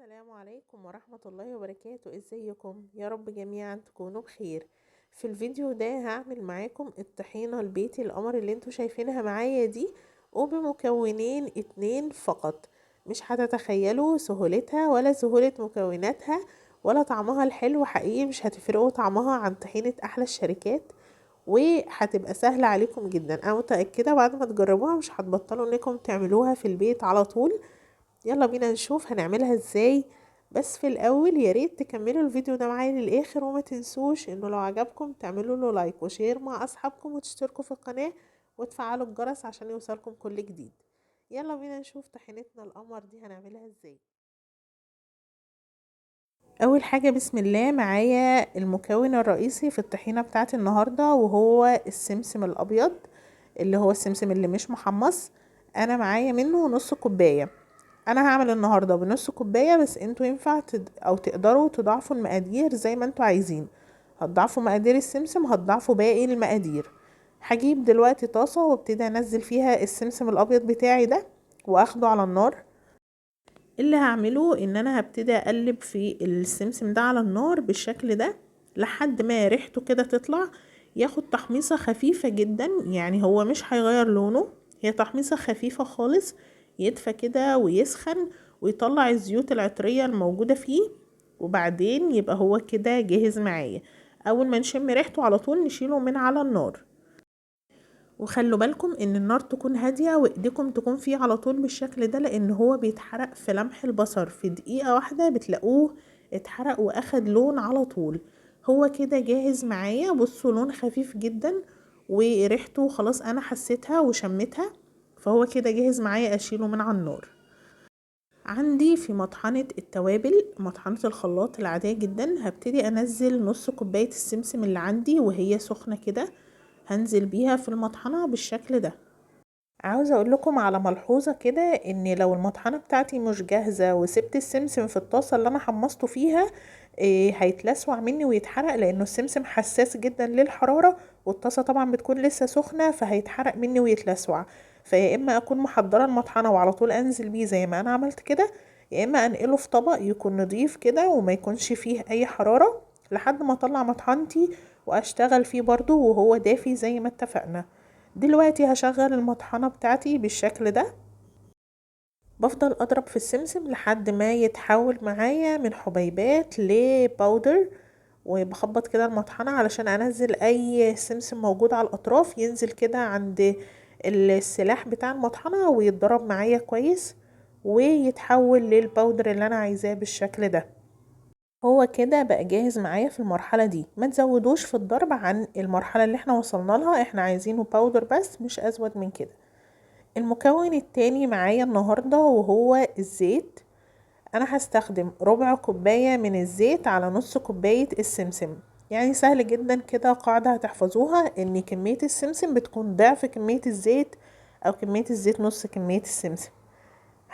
السلام عليكم ورحمة الله وبركاته. ازيكم؟ يا رب جميعا تكونوا بخير. في الفيديو ده هعمل معاكم الطحينة البيتي القمر اللي انتوا شايفينها معايا دي، وبمكونين 2 فقط. مش هتتخيلوا سهولتها ولا سهولة مكوناتها ولا طعمها الحلو، حقيقي مش هتفرقوا طعمها عن طحينة احلى الشركات، وهتبقى سهلة عليكم جدا. انا متأكدة بعد ما تجربوها مش هتبطلوا انكم تعملوها في البيت على طول. يلا بينا نشوف هنعملها ازاي. بس في الاول يا ريت تكملوا الفيديو ده معايا للاخر، وما تنسوش انه لو عجبكم تعملوا له لايك وشير مع اصحابكم وتشتركوا في القناة وتفعلوا الجرس عشان يوصلكم كل جديد. يلا بينا نشوف طحينتنا القمر دي هنعملها ازاي. اول حاجة بسم الله، معايا المكون الرئيسي في الطحينة بتاعت النهاردة وهو السمسم الابيض، اللي هو السمسم اللي مش محمص. انا معايا منه نص كوباية. انا هعمل النهارده بنص كوبايه، بس انتوا ينفع او تقدروا تضاعفوا المقادير زي ما انتوا عايزين. هتضاعفوا مقادير السمسم هتضاعفوا باقي المقادير. هجيب دلوقتي طاسه وابتدي انزل فيها السمسم الابيض بتاعي ده واخده على النار. اللي هعمله ان انا هبتدي اقلب في السمسم ده على النار بالشكل ده لحد ما ريحته كده تطلع، ياخد تحميصه خفيفه جدا، يعني هو مش هيغير لونه، هي تحميصه خفيفه خالص، يدفى كده ويسخن ويطلع الزيوت العطريه الموجوده فيه، وبعدين يبقى هو كده جاهز معايا. اول ما نشم ريحته على طول نشيله من على النار. وخلوا بالكم ان النار تكون هادية وايديكم تكون فيه على طول بالشكل ده، لان هو بيتحرق في لمح البصر، في دقيقة واحدة بتلاقوه اتحرق واخد لون على طول. هو كده جاهز معايا، بصوا لون خفيف جدا وريحته خلاص انا حسيتها وشمتها، فهو كده جاهز معايا اشيله من على النار. عندي في مطحنة التوابل، مطحنة الخلاط العادية جدا، هبتدي انزل نص كوباية السمسم اللي عندي وهي سخنة كده، هنزل بيها في المطحنة بالشكل ده. عاوزة اقول لكم على ملحوظة كده، ان لو المطحنة بتاعتي مش جاهزة وسبت السمسم في الطاسة اللي انا حمصته فيها، هيتلسوع مني ويتحرق، لانه السمسم حساس جدا للحرارة، والطاسة طبعا بتكون لسه سخنة فهيتحرق مني ويتلسوع. فيا اما اكون محضرة المطحنة وعلى طول انزل بيه زي ما انا عملت كده، يا اما انقله في طبق يكون نضيف كده وما يكونش فيه اي حرارة لحد ما اطلع مطحنتي واشتغل فيه برضو وهو دافي زي ما اتفقنا. دلوقتي هشغل المطحنة بتاعتي بالشكل ده، بفضل اضرب في السمسم لحد ما يتحول معايا من حبيبات لباودر، وبخبط كده المطحنة علشان انزل اي سمسم موجود على الاطراف ينزل كده عند السلاح بتاع المطحنة ويتضرب معايا كويس ويتحول للباودر اللي انا عايزاه بالشكل ده. هو كده بقى جاهز معايا في المرحلة دي، ما تزودوش في الضرب عن المرحلة اللي احنا وصلنا لها، احنا عايزينه باودر بس مش ازود من كده. المكون التاني معايا النهاردة وهو الزيت. انا هستخدم ربع كوباية من الزيت على نص كوباية السمسم، يعني سهل جدا كده، قاعدة هتحفظوها ان كمية السمسم بتكون ضعف كمية الزيت، او كمية الزيت نص كمية السمسم.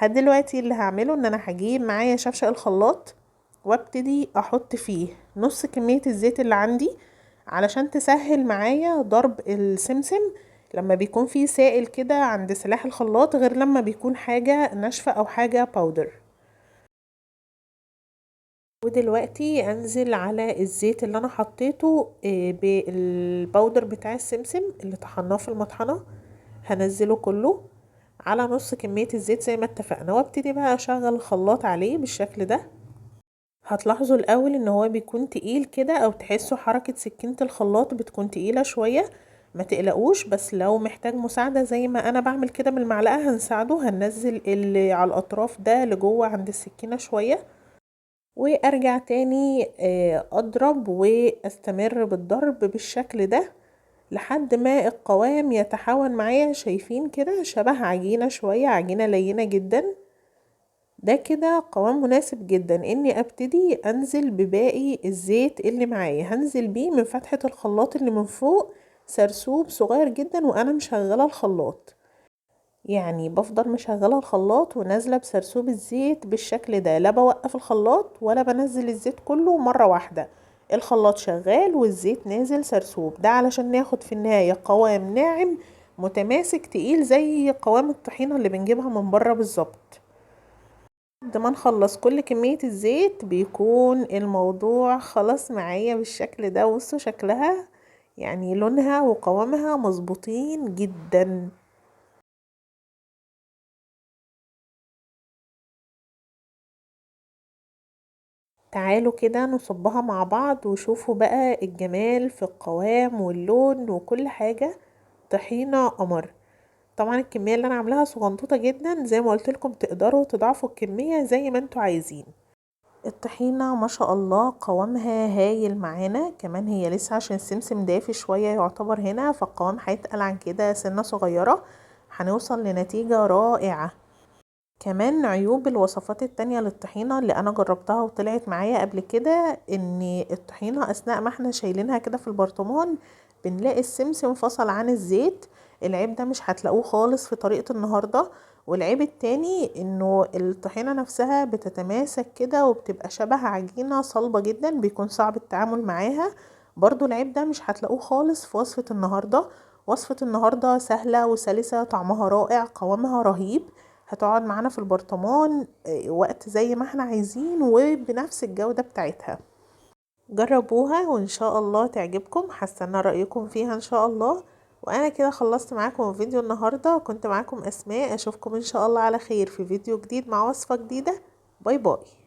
دلوقتي اللي هعمله ان انا هجيب معايا شفشق الخلاط وابتدي احط فيه نص كمية الزيت اللي عندي، علشان تسهل معايا ضرب السمسم لما بيكون فيه سائل كده عند سلاح الخلاط، غير لما بيكون حاجة ناشفة او حاجة باودر. ودلوقتي انزل على الزيت اللي انا حطيته بالباودر بتاع السمسم اللي طحناه في المطحنة، هنزله كله على نص كمية الزيت زي ما اتفقنا، وابتدي بقى اشغل الخلاط عليه بالشكل ده. هتلاحظوا الاول ان هو بيكون تقيل كده، او تحسوا حركة سكينة الخلاط بتكون تقيلة شوية، ما تقلقوش، بس لو محتاج مساعدة زي ما انا بعمل كده بالمعلقة هنساعده، هننزل اللي على الاطراف ده لجوه عند السكينة شوية، وارجع تاني اضرب واستمر بالضرب بالشكل ده لحد ما القوام يتحول معايا، شايفين كده شبه عجينة شوية، عجينة لينة جدا. ده كده قوام مناسب جدا اني ابتدي انزل بباقي الزيت اللي معايا، هنزل بيه من فتحة الخلاط اللي من فوق سرسوب صغير جدا وانا مشغلة الخلاط، يعني بفضل مشغلة الخلاط ونازلة بسرسوب الزيت بالشكل ده، لا بوقف الخلاط ولا بنزل الزيت كله مرة واحدة، الخلاط شغال والزيت نازل سرسوب، ده علشان ناخد في النهاية قوام ناعم متماسك تقيل زي قوام الطحينة اللي بنجيبها من بره بالظبط. بعد ما نخلص كل كمية الزيت بيكون الموضوع خلاص معايا بالشكل ده. بصوا شكلها، يعني لونها وقوامها مظبوطين جدا. تعالوا كده نصبها مع بعض وشوفوا بقى الجمال في القوام واللون وكل حاجة. طحينة قمر. طبعا الكمية اللي انا عاملاها صغنطوطة جدا، زي ما قلت لكم تقدروا تضاعفوا الكمية زي ما انتوا عايزين. الطحينة ما شاء الله قوامها هايل معانا كمان، هي لسه عشان السمسم دافي شوية يعتبر هنا، فالقوام هيتقل عن كده سنة صغيرة. هنوصل لنتيجة رائعة. كمان عيوب الوصفات التانية للطحينة اللي انا جربتها وطلعت معايا قبل كده، ان الطحينة اثناء ما احنا شايلينها كده في البرطمان بنلاقي السمسم فصل عن الزيت. العيب ده مش هتلاقوه خالص في طريقة النهاردة. والعيب التاني انه الطحينة نفسها بتتماسك كده وبتبقى شبه عجينة صلبة جدا، بيكون صعب التعامل معاها. برضو العيب ده مش هتلاقوه خالص في وصفة النهاردة. وصفة النهاردة سهلة وسلسة، طعمها رائع، قوامها رهيب. هتقعد معانا في البرطمان وقت زي ما احنا عايزين وبنفس الجودة بتاعتها. جربوها وان شاء الله تعجبكم، هستنى رأيكم فيها ان شاء الله. وانا كده خلصت معاكم فيديو النهاردة، كنت معاكم اسماء. اشوفكم ان شاء الله على خير في فيديو جديد مع وصفة جديدة. باي باي.